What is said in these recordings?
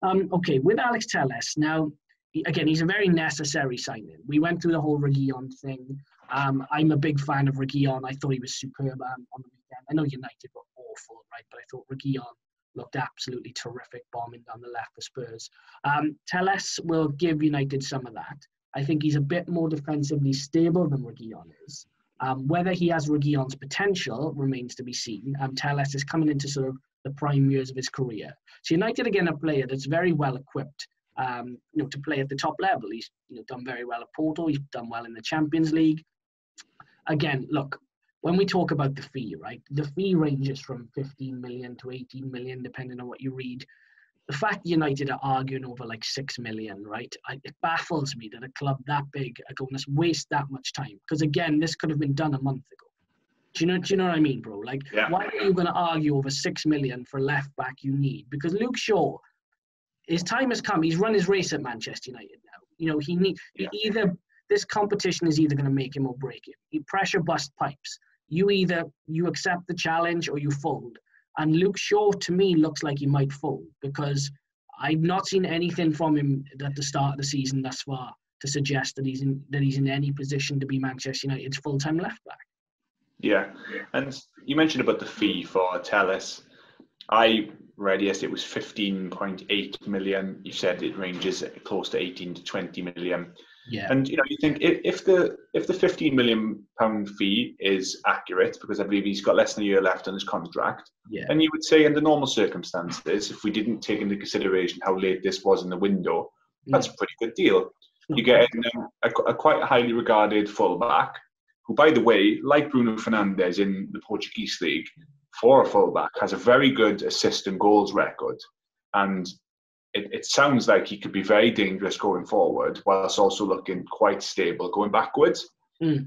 Okay, with Alex Telles, now, again, he's a very necessary signing. We went through the whole Reguilon thing. I'm a big fan of Reguilon. I thought he was superb on the weekend. I know United were awful, right? But I thought Reguilon looked absolutely terrific, bombing down the left for Spurs. Telles will give United some of that. I think he's a bit more defensively stable than Reguilon is. Whether he has Reguilon's potential remains to be seen. Telles is coming into sort of the prime years of his career. So United, again, a player that's very well equipped to play at the top level. He's done very well at Porto. He's done well in the Champions League. Again, look, when we talk about the fee, right, the fee ranges from 15 million to 18 million, depending on what you read. The fact United are arguing over like 6 million, right, it baffles me that a club that big are going to waste that much time. Because, again, this could have been done a month ago. Do you know what I mean, bro? Like, why are you going to argue over 6 million for left back you need? Because Luke Shaw, his time has come. He's run his race at Manchester United now. Either this competition is either going to make him or break him. He pressure bust pipes. You accept the challenge or you fold. And Luke Shaw, to me, looks like he might fold because I've not seen anything from him at the start of the season thus far to suggest that he's in any position to be Manchester United's full-time left back. Yeah, and you mentioned about the fee for Telles. I read yesterday it was 15.8 million. You said it ranges close to 18 to 20 million. Yeah. And you think if the £15 million fee is accurate, because I believe he's got less than a year left on his contract, and you would say under normal circumstances, if we didn't take into consideration how late this was in the window, that's a pretty good deal. You get a quite highly regarded fullback, who, by the way, like Bruno Fernandes in the Portuguese league, for a fullback, has a very good assist and goals record, and it sounds like he could be very dangerous going forward, whilst also looking quite stable going backwards. We've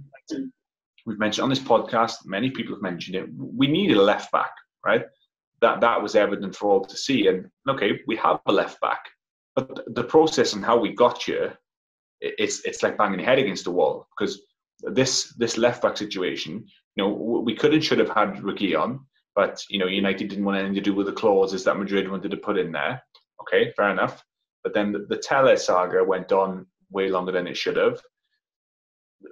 mentioned on this podcast, many people have mentioned it, we needed a left back, right? That was evident for all to see. And okay, we have a left back, but the process and how we got here, it's like banging your head against the wall, because this left back situation, we could and should have had Reguilon, but United didn't want anything to do with the clauses that Madrid wanted to put in there. Okay, fair enough. But then the Telles saga went on way longer than it should have.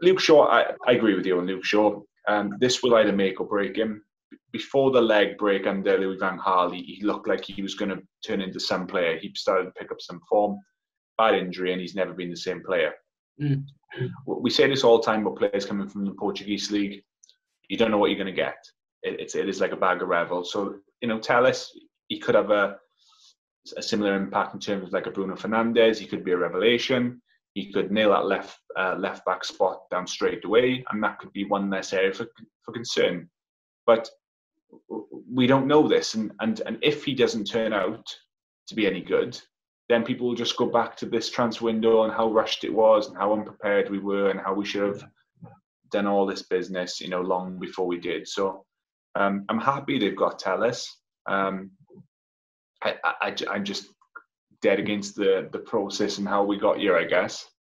Luke Shaw, I agree with you on Luke Shaw. This will either make or break him. Before the leg break under Louis van Gaal, he looked like he was going to turn into some player. He started to pick up some form, bad injury, and he's never been the same player. We say this all the time about players coming from the Portuguese league. You don't know what you're going to get. It is like a bag of revels. So, Telles, he could have a similar impact in terms of like a Bruno Fernandes. He could be a revelation. He could nail that left back spot down straight away, and that could be one less area for concern. But we don't know this, and if he doesn't turn out to be any good, then people will just go back to this transfer window and how rushed it was and how unprepared we were and how we should have done all this business, long before we did. So I'm happy they've got Telles. I'm just dead against the process and how we got here, I guess.